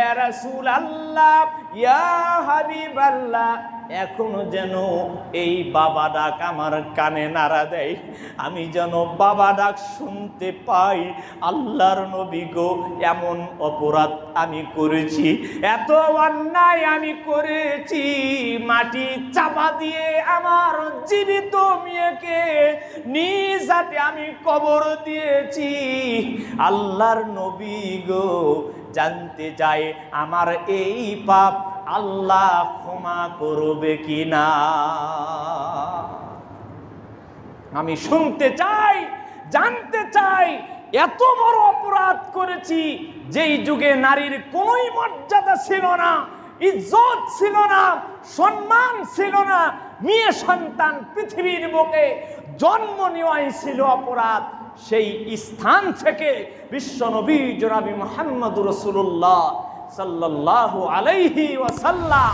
ইয়া রাসূলুল্লাহ, ইয়া হাবিবাল্লাহ, এখনো যেন এই বাবা ডাক আমার কানে নাড়া দেয়, আমি যেন বাবা ডাক শুনতে পাই। আল্লাহর নবী গো, এমন অপরাধ আমি করেছি, এত অন্যায় আমি করেছি, মাটি চাপা দিয়ে আমার জীবিত মেয়েকে নিজ হাতে আমি কবর দিয়েছি। আল্লাহর নবী গো, জানতে চাই আমার এই পাপ আল্লাহ ক্ষমা করবে কিনা। আমি শুনতে চাই, জানতে চাই, এত বড় অপরাধ করেছি যেই যুগে নারীর কোন মর্যাদা ছিল না, ইজ্জত ছিল না, সম্মান ছিল না, মেয়ে সন্তান পৃথিবীর বুকে জন্ম নেওয়াই ছিল অপরাধ। সেই স্থান থেকে বিশ্বনবী জনাবি মুহাম্মদুর রাসূলুল্লাহ সাল্লাল্লাহু আলাইহি ওয়াসাল্লাম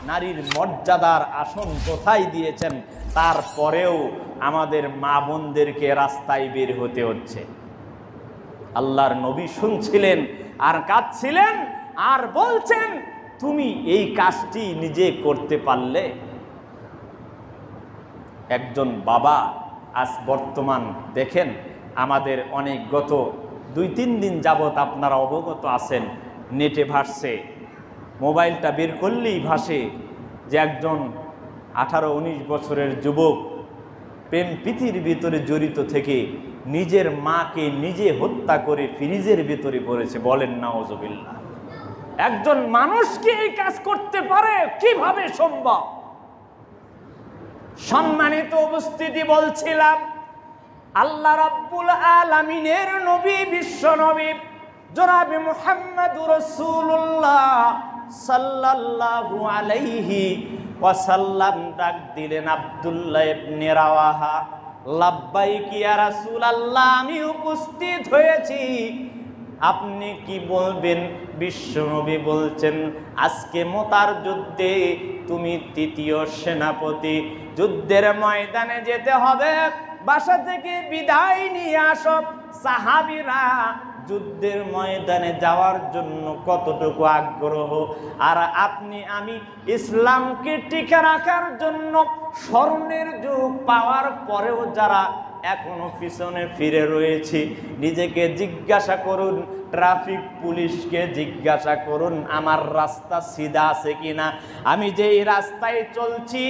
নারীর মর্যাদার আসন কোথায় দিয়েছেন, তারপরেও আমাদের মা বোনদেরকে রাস্তায় বের হতে হচ্ছে। আল্লাহর নবী শুনছিলেন আর কাঁদছিলেন আর বলছেন, তুমি এই কাজটি নিজে করতে পারলে? একজন বাবা আজ বর্তমান দেখেন, আমাদের অনেক গত 2-3 দিন যাবত আপনারা অবগত আছেন, নেটে ভাসছে, মোবাইলটা বের করলেই ভাসে যে একজন 18-19 বছরের যুবক প্রেম প্রীতির ভিতরে জড়িত থেকে নিজের মাকে নিজে হত্যা করে ফ্রিজের ভিতরে পড়েছে। বলেন নাউজুবিল্লাহ। একজন মানুষ কি এই কাজ করতে পারে? কিভাবে সম্ভব? সম্মানিত উপস্থিতি, বলছিলাম আল্লাহ রাব্বুল আলামিনের নবী, বিশ্ব নবী জনাবে মুহাম্মদুর রাসূলুল্লাহ সাল্লাল্লাহু আলাইহি ওয়াসাল্লাম ডাক দিলেন আব্দুল্লাহ ইবনে রাওয়াহা, লাব্বাইক ইয়া রাসূলুল্লাহ, আমি উপস্থিত হয়েছি, আপনি কি বলবেন? বিশ্বনবী বলছেন, আজকে মুতার যুদ্ধে তুমি ৩য় সেনাপতি, যুদ্ধের ময়দানে যেতে হবে, বাসা থেকে বিদায় নিয়ে আসো। সাহাবীরা যুদ্ধের ময়দানে যাওয়ার জন্য কতটুকু আগ্রহ, আর আপনি আমি ইসলামকে টিকে রাখার জন্য স্বর্ণের যুগ পাওয়ার পরেও যারা এখনো পিছনে ফিরে রয়েছি, নিজেকে জিজ্ঞাসা করুন, ট্রাফিক পুলিশকে জিজ্ঞাসা করুন আমার রাস্তা সিধা আছে কিনা, আমি যেই রাস্তায় চলছি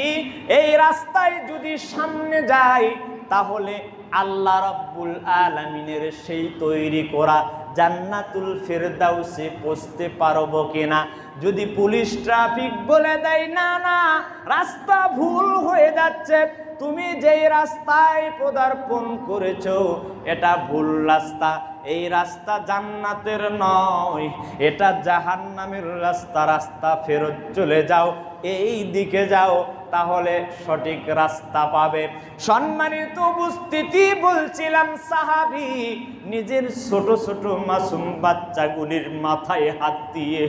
এই রাস্তায় যদি সামনে যাই তাহলে আল্লাহ রাব্বুল আলামিনের সেই তৈরি করা জান্নাতুল ফেরদাউসে পৌঁছতে পারবো কিনা। যদি পুলিশ ট্রাফিক বলে দেয় না না রাস্তা ভুল হয়ে যাচ্ছে, তুমি যেই রাস্তায় পদার্পণ করেছো এটা ভুল রাস্তা, এই রাস্তা জান্নাতের নয়, এটা জাহান্নামের রাস্তা, রাস্তা ফেরত চলে যাও, এই দিকে যাও, তাহলে সঠিক রাস্তা পাবে। সম্মানিত উপস্থিতি, বলছিলাম সাহাবী নিজের ছোট ছোট মাসুম বাচ্চাগুলির মাথায় হাত দিয়ে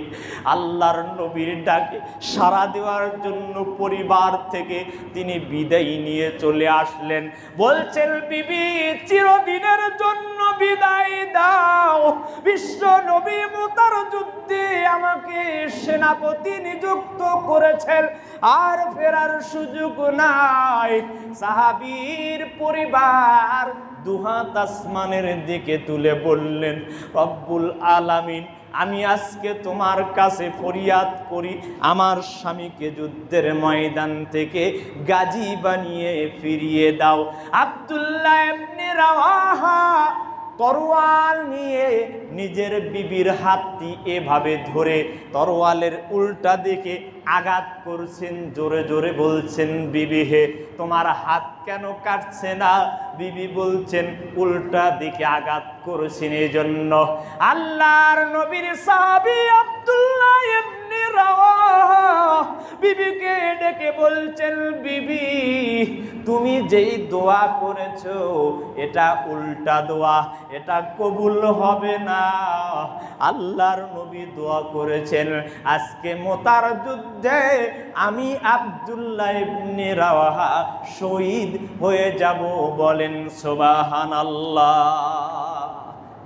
আল্লাহর নবীর ডাকে সাড়া দেওয়ার জন্য পরিবার থেকে তিনি বিদায় নিয়ে চলে আসলেন। বলছেন, বিবি চিরদিনের জন্য বিদায় দাও, বিশ্ব নবী মুতার যুদ্ধে আমাকে সেনাপতি নিযুক্ত করেছেন, আর ফেরার সুযোগ নাই। সাহাবীর পরিবার দুহাত আসমানের দিকে তুলে বললেন, রব্বুল আলামিন, আমি আজকে তোমার কাছে ফরিয়াদ করি, আমার স্বামীকে যুদ্ধের ময়দান থেকে গাজী বানিয়ে ফিরিয়ে দাও। আব্দুল্লাহ ইবনে রাওয়াহা তরোয়াল নিয়ে নিজের বিবির হাতটি এভাবে ধরে তরোয়ালের উল্টা দিকে আঘাত করছেন, জোরে জোরে বলছেন, বিবি হে তোমার হাত কেন কাটছে না? বিবি বলছেন, উল্টা দিকে আঘাত করেছেন এই জন্য। আল্লাহর নবীর সাহাবী আব্দুল্লাহ ইবনে রাওয়াহা বিবিকে ডেকে বলছেন, বিবি তুমি যেই দোয়া করেছো এটা উল্টা দোয়া, এটা কবুল হবে না। আল্লাহর নবী দোয়া করেছেন, আজকে মুতার যুদ্ধে আমি আব্দুল্লাহ ইবনে রাওয়াহা শহীদ হয়ে যাব। বলেন সুবহানাল্লাহ।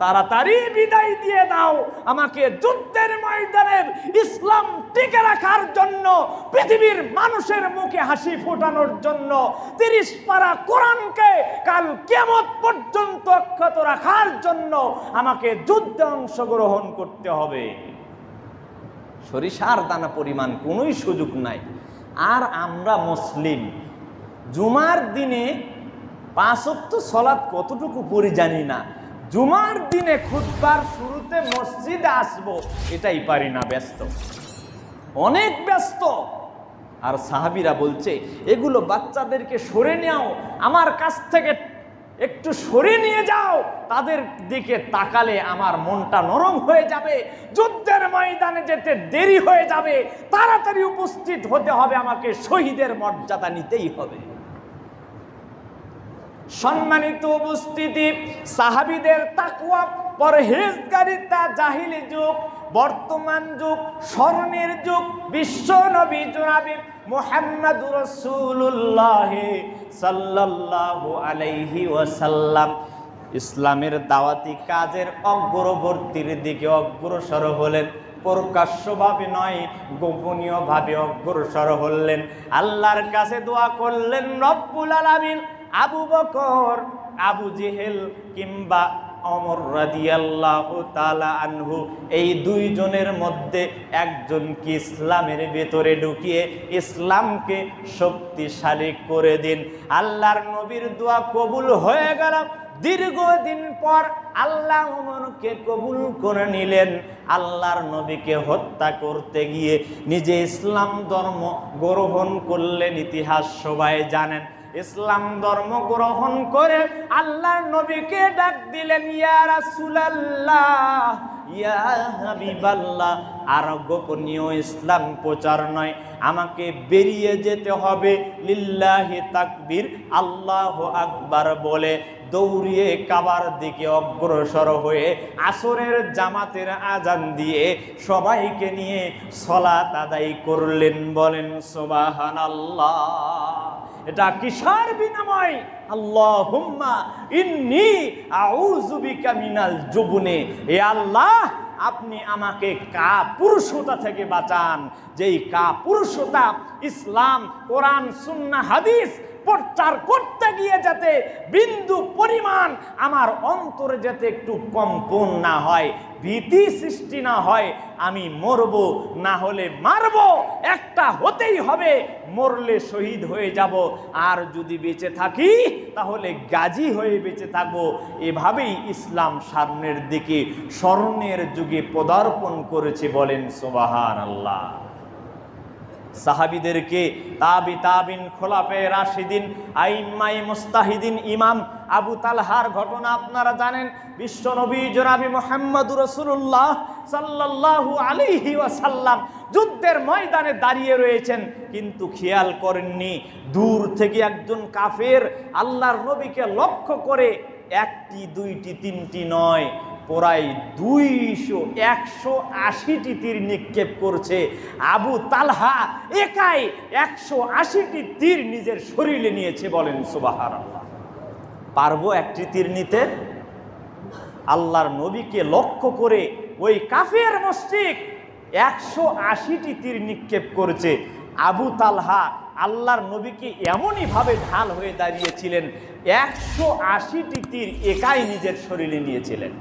তাড়াতাড়ি বিদায় দিয়ে দাও, আমাকে যুদ্ধের ময়দানে ইসলাম টিকে রাখার জন্য, পৃথিবীর মানুষের মুখে হাসি ফোটানোর জন্য 30 পারা কোরআনকে কাল কিয়ামত পর্যন্ত অক্ষত রাখার জন্য আমাকে যুদ্ধে অংশগ্রহণ করতে হবে। সরিষার দানা পরিমাণ কোনোই সুযোগ নাই। আর আমরা মুসলিম জুমার দিনে 5 ওয়াক্ত সালাত কতটুকু পড়ি জানি না, জুমার দিনে খুতবার শুরুতে মসজিদে আসবো এটাই পারি না, ব্যস্ত, অনেক ব্যস্ত। আর সাহাবীরা বলছে এগুলো বাচ্চাদেরকে সরে নাও, আমার কাছ থেকে একটু সরে নিয়ে যাও, তাদের দিকে তাকালে আমার মনটা নরম হয়ে যাবে, যুদ্ধের ময়দানে যেতে দেরি হয়ে যাবে, তাড়াতাড়ি উপস্থিত হতে হবে, আমাকে শহীদের মর্যাদা নিতেই হবে। সম্মানিত উপস্থিতি, সাহাবীদের তাকওয়া পরহেজগারিতা জাহিলি যুগ, বর্তমান যুগ স্মরণের যুগ। বিশ্ব নবী জনাবে মুহাম্মদুর রাসূলুল্লাহ সাল্লাল্লাহু আলাইহি ওয়াসাল্লাম ইসলামের দাওয়াতি কাজের অগ্রবর্তীর দিকে অগ্রসর হলেন। প্রকাশ্যভাবে নয়, গোপনীয়ভাবে অগ্রসর হলেন। আল্লাহর কাছে দোয়া করলেন, রব্বুল আলামিন আবু বকর, আবু জেহেল কিংবা ওমর রাদিয়াল্লাহু তাআলা আনহু, এই দুইজনের মধ্যে একজনকে ইসলামের ভেতরে ঢুকিয়ে ইসলামকে শক্তিশালী করে দিন। আল্লাহর নবীর দোয়া কবুল হয়ে গেল। দীর্ঘদিন পর আল্লাহ ওমরকে কবুল করে নিলেন। আল্লাহর নবীকে হত্যা করতে গিয়ে নিজে ইসলাম ধর্ম গ্রহণ করলেন। ইতিহাস সবাই জানেন। ইসলাম ধর্ম গ্রহণ করে আল্লাহর নবীকে ডাক দিলেন, ইয়া রাসূলুল্লাহ, ইয়া হাবিবাল্লাহ। আর গোপনীয় ইসলাম প্রচার নয়, আমাকে বেরিয়ে যেতে হবে। লিল্লাহি তাকবীর, আল্লাহু আকবার বলে দৌড়িয়ে কাবার দিকে অগ্রসর হয়ে আসরের জামাতের আজান দিয়ে সবাইকে নিয়ে সালাত আদায় করলেন। বলেন সুবহানাল্লাহ। এটা কিসের বিনিময়? আল্লাহুম্মা ইন্নী আউযু বিকা মিনাল জুবনে। এ আল্লাহ, আপনি আমাকে কাপুরুষতা থেকে বাঁচান, যেই কাপুরুষতা ইসলাম, কোরআন, সুন্নাহ, হাদিস প্রচার করতে গিয়ে যাতে বিন্দু পরিমাণ আমার অন্তরে যাতে একটু কম্পন না হয়, ভীতি সৃষ্টি না হয়। আমি মরব, না হলে মারব, একটা হতেই হবে। মরলে শহীদ হয়ে যাব, আর যদি বেঁচে থাকি তাহলে গাজী হয়ে বেঁচে থাকবো। এভাবেই ইসলাম সামনের দিকে স্মরণের যুগে পদার্পণ করেছে। বলেন সুবহানাল্লাহ। সাহাবীদেরকে তাবিন, খোলাফায়ে রাশিদিন, আইম্মায়ে মুস্তাহিদিন, ইমাম আবু তালহার ঘটনা আপনারা জানেন। বিশ্বনবী জনাবে মুহাম্মদুর রাসূলুল্লাহ সাল্লাল্লাহু আলাইহি ওয়াসাল্লাম যুদ্ধের ময়দানে দাঁড়িয়ে রয়েছেন, কিন্তু খেয়াল করেননি দূর থেকে একজন কাফের আল্লাহর নবীকে লক্ষ্য করে একটি, দুইটি, তিনটি নয়, প্রায় 180টি তীর নিক্ষেপ করছে। আবু তালহা একাই 180টি তীর নিজের শরীরে নিয়েছে। বলেন সুবহানাল্লাহ। পারবো একটি তীর নিতে? আল্লাহর নবীকে লক্ষ্য করে ওই কাফের মুশরিক 180টি তীর নিক্ষেপ করেছে। আবু তালহা আল্লাহর নবীকে এমনই ভাবে ঢাল হয়ে দাঁড়িয়েছিলেন, 180টি তীর একাই নিজের শরীরে নিয়েছিলেন।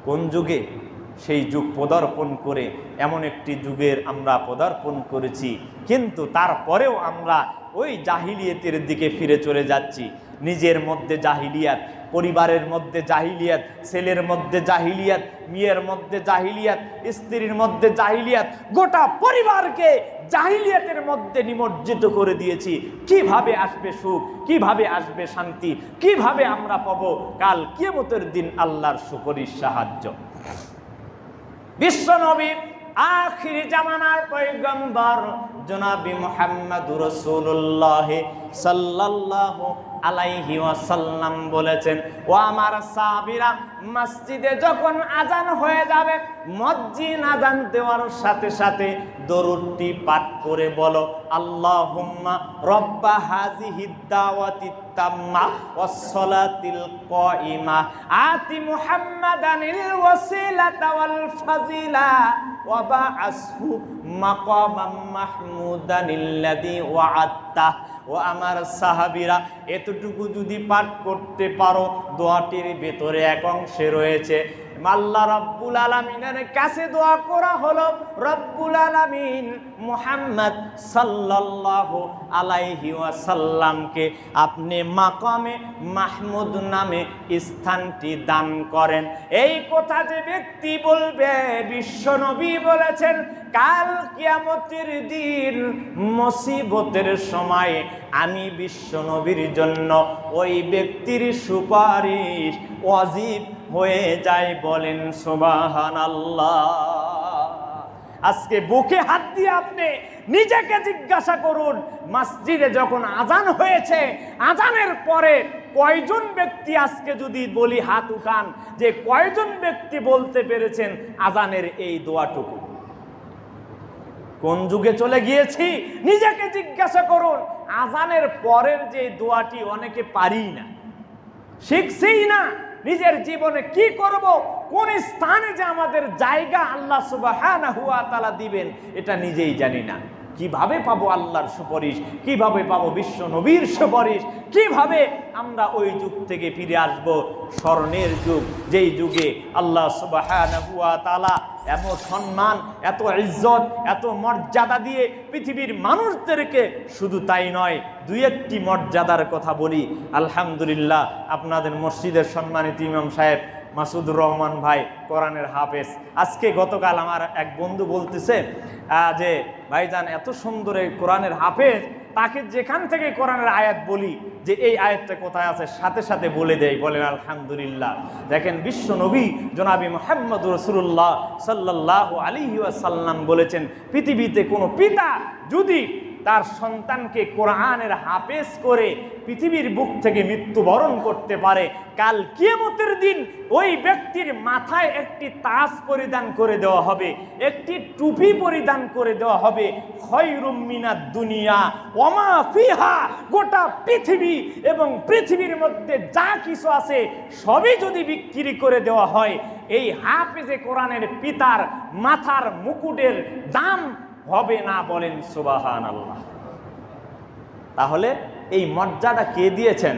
কোন যুগে? সেই যুগ পদার্পণ করে এমন একটি যুগের আমরা পদার্পণ করেছি, কিন্তু তারপরেও আমরা ওই জাহিলিয়াতের দিকে ফিরে চলে যাচ্ছি। নিজের মধ্যে জাহিলিয়াত, পরিবারের মধ্যে জাহিলিয়াত, ছেলের মধ্যে জাহিলিয়াত, মেয়ের মধ্যে জাহিলিয়াত, স্ত্রীর মধ্যে জাহিলিয়াত, গোটা পরিবারকে জাহিলিয়াতের মধ্যে নিমজ্জিত করে দিয়েছি। কিভাবে আসবে সুখ, কিভাবে আসবে শান্তি, কিভাবে আমরা পাবো কাল কিয়ামতের দিন আল্লাহর সুপারিশ সাহায্য? বিশ্বনবী আখির জামানার পয়গম্বর জনাবি মুহাম্মদুর রাসূলুল্লাহ সাল্লাল্লাহু আলাইহি ওয়াসাল্লাম বলেছেন, ও আমার সাহাবীরা, মসজিদে যখন আজান হয়ে যাবে, মুয়াজ্জিন আজান দেওয়ার সাথে সাথে দরুদটি পাঠ করে বলো, আল্লাহুম্মা রব্বা হাযিহিদ দাওয়াতিত তাম্মা ওয়াস সালাতিল কাইমা আতি মুহাম্মাদানিল ওয়াসিলাতা ওয়াল ফাজিলা ওয়া বা'আসহু মাকামাম মাহমুদানিল্লাযী ওয়া'আদতা। ও আমার সাহাবীরা, এতটুকু যদি পাঠ করতে পারো, দোয়াটির ভেতরে এক অংশে রয়েছে আল্লাহ রাব্বুল আলামিনের কাছে দোয়া করা হলো, রব্বুল আলামিন মুহাম্মদ সাল্লাল্লাহু আলাইহি ওয়াসাল্লামকে আপনি মাকামে মাহমুদ নামে স্থানটি দান করেন। এই কথা যে ব্যক্তি বলবে, বিশ্বনবী বলেছেন, কাল কিয়ামতের দিন মুসিবতের সময় আমি বিশ্বনবীর জন্য ওই ব্যক্তির সুপারিশ ওয়াজিব হয়ে যায়। বলেন সুবহানাল্লাহ। আজকে বুকে হাত দিয়ে আপনি নিজেকে জিজ্ঞাসা করুন, মসজিদে যখন আজান হয়েছে, আজানের পরে কয়জন ব্যক্তি, আজকে যদি বলি হাত উঠান, যে কয়জন ব্যক্তি বলতে পেরেছেন আজানের এই দোয়াটুকু? কোন যুগে চলে গিয়েছি? নিজেকে জিজ্ঞাসা করুন। আজানের পরের যে দোয়াটি অনেকে পারি না, শিখছেই না। নিজের জীবনে কি করব, কোন স্থানে যে আমাদের জায়গা আল্লাহ সুবহানাহু ওয়া তাআলা দিবেন, এটা নিজেই জানি না। কিভাবে পাবো আল্লাহর সুপারিশ, কিভাবে পাবো বিশ্ব নবীর সুপারিশ, কিভাবে আমরা ওই যুগ থেকে ফিরে আসব স্মরণের যুগ, যেই যুগে আল্লাহ সুবহানাহু ওয়া তাআলা এত সম্মান, এত ইজ্জত, এত মর্যাদা দিয়ে পৃথিবীর মানুষদেরকে, শুধু তাই নয়, দুই একটি মর্যাদার কথা বলি। আলহামদুলিল্লাহ, আপনাদের মসজিদের সম্মানিত ইমাম সাহেব মাসুদুর রহমান ভাই কোরআনের হাফেজ। আজকে গতকাল আমার এক বন্ধু বলতেছে যে ভাইজান এত সুন্দর এই কোরআনের হাফেজ, তাকে যেখান থেকে কোরআনের আয়াত বলি যে এই আয়াতটা কোথায় আছে, সাথে সাথে বলে দেয়। বলেন আলহামদুলিল্লাহ। দেখেন, বিশ্ব নবী জনাবি মুহাম্মদ রাসূলুল্লাহ সাল্লাল্লাহু আলাইহি ওয়াসাল্লাম বলেছেন, পৃথিবীতে কোনো পিতা যদি তার সন্তানকে কোরআনের হাফেজ করে পৃথিবীর বুক থেকে মৃত্যুবরণ করতে পারে, কাল কিয়ামতের দিন ওই ব্যক্তির মাথায় একটি তাজ পরিধান করে দেওয়া হবে, একটি টুপি পরিধান করে দেওয়া হবে। খায়রুম মিনাদ দুনিয়া ওয়া মা ফিহা, গোটা পৃথিবী এবং পৃথিবীর মধ্যে যা কিছু আছে সবই যদি বিক্রি করে দেওয়া হয়, এই হাফেজে কোরআনের পিতার মাথার মুকুটের দাম হবে না। বলেন সুবহানাল্লাহ। তাহলে এই মর্যাদা কে দিয়েছেন?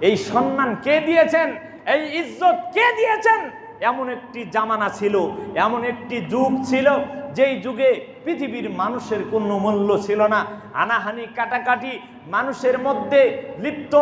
এই সম্মান কে দিয়েছেন? এই ইজ্জত কে দিয়েছেন? এমন একটি জামানা ছিল, এমন একটি যুগ ছিল, যেই যুগে পৃথিবীর মানুষের কোনো মূল্য ছিল না। হানাহানি, কাটাকাটি মানুষের মধ্যে লিপ্ত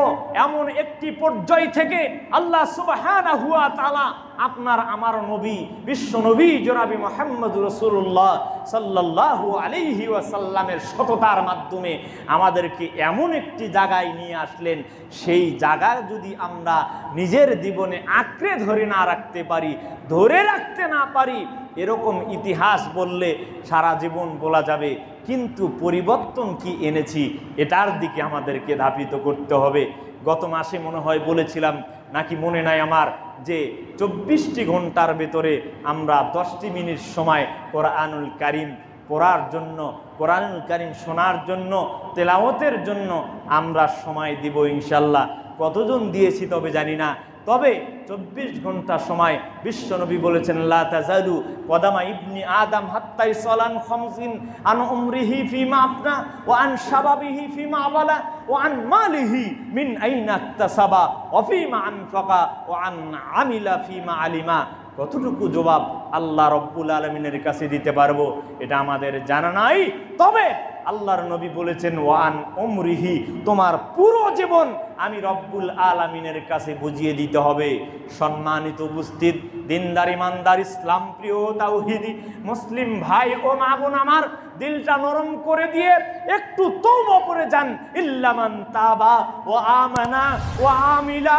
এমন একটি পর্যায় থেকে আল্লাহ সুবহানাহু ওয়া তাআলা আপনার আমার নবী, বিশ্ব নবী জনাবি মুহাম্মদ রাসূলুল্লাহ সাল্লাল্লাহু আলাইহি ওয়াসাল্লামের সততার মাধ্যমে আমাদেরকে এমন একটি জায়গায় নিয়ে আসলেন। সেই জায়গায় যদি আমরা নিজের জীবনে আঁকড়ে ধরে না রাখতে পারি, ধরে রাখতে না পারি, এরকম ইতিহাস বললে সারা জীবন বলা যাবে, কিন্তু পরিবর্তন কি এনেছি এটার দিকে আমাদেরকে ধাবিত করতে হবে। গত মাসে মনে হয় বলেছিলাম, নাকি মনে নাই আমার, যে 24টি ঘন্টার ভেতরে আমরা 10টি মিনিট সময় কোরআনুল কারীম পড়ার জন্য, কোরআনুল কারীম শোনার জন্য, তেলাওয়াতের জন্য আমরা সময় দিব ইনশাল্লাহ। কতজন দিয়েছি তবে জানি না, তবে 24 ঘন্টা সময় বিশ্বনবী বলেছেন, লা তাজালু কদামা ইবনি আদম হাত্তা ইসলান খামসিন আন উমরিহি ফিমা আফনা ওয়া আন শাবাবিহি ফিমা আবালা ওয়া আন মালিহি মিন আইনা ইকতাসাবা ওয়া ফিমা আনফাকা ওয়া আন আমিলা ফিমা আলিমা। কতটুকু জবাব আল্লাহ রব্বুল আলামিনের কাছে দিতে পারবো এটা আমাদের জানা নাই। তবে আল্লাহর নবী বলেছেন, ওয়ান উমরিহি, তোমার পুরো জীবন আমি রব্বুল আলামিনের কাছে বুঝিয়ে দিতে হবে। সম্মানিত উপস্থিত, দিনদার, ইমানদার, ইসলাম প্রিয় তাওহীদি মুসলিম ভাই ও মা বোন, আমার দিলটা নরম করে দিয়ে একটু তওবা করে যান। ইল্লামান তাবা ওয়া আমানা ওয়া আমিলা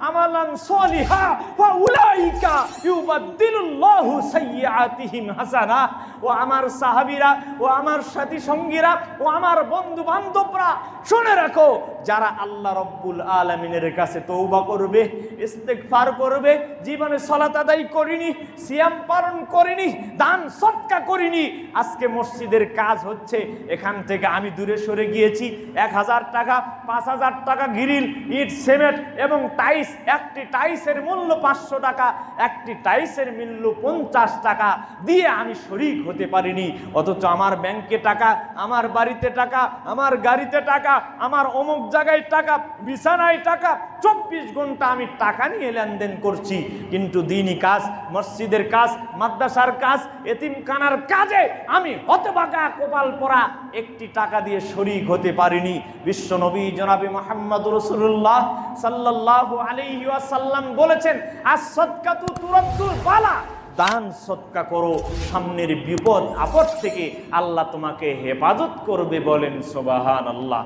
আমালান সলিহা ফাউলাইকা ইউবাদদিলুল্লাহু সাইয়্যাতিহিম হাসানা। ও আমার সাহাবীরা ও আমার সাথী সঙ্গীরা, ও আমার বন্ধু বান্ধবরা, শুনে রাখো, যারা আল্লাহ রব্বুল আলামিনের কাছে তওবা করবে, ইস্তেগফার করবে, জীবনে সালাত আদায় করিনি, সিয়াম পালন করিনি, দান সদকা করিনি, আজকে মসজিদের কাজ হচ্ছে, এখান থেকে আমি দূরে সরে গিয়েছি, 1000 টাকা 5000 টাকা গ্রিল, ইট, সিমেন্ট এবং টাইলস, একটি টাইলসের মূল্য 500 টাকা, একটি টাইলসের মূল্য 50 টাকা দিয়ে আমি শরীক হতে পারিনি, অথচ আমার ব্যাংকে টাকা, আমার বাড়িতে টাকা, আমার গাড়িতে টাকা, আমার অমুক জায়গায় টাকা, বিছানায় টাকা, 24 ঘন্টা আমি টাকা নিয়ে লেনদেন করছি, কিন্তু দ্বীনি কাজ, মসজিদের কাজ, মাদ্রাসার কাজ, এতিমখানার কাজে আমি হতভাগা কপাল পরা একটি টাকা দিয়ে শরীক হতে পারিনি। বিশ্বনবী জনাবে মুহাম্মদুর রাসূলুল্লাহ সাল্লাল্লাহু আলাইহি ওয়াসাল্লাম বলেছেন, আস-সাদকাতু তুরাদ্দুল বালা, দান সদকা করো, সামনের বিপদ আপদ থেকে আল্লাহ তোমাকে হেফাজত করবে। বলেন সুবহানাল্লাহ।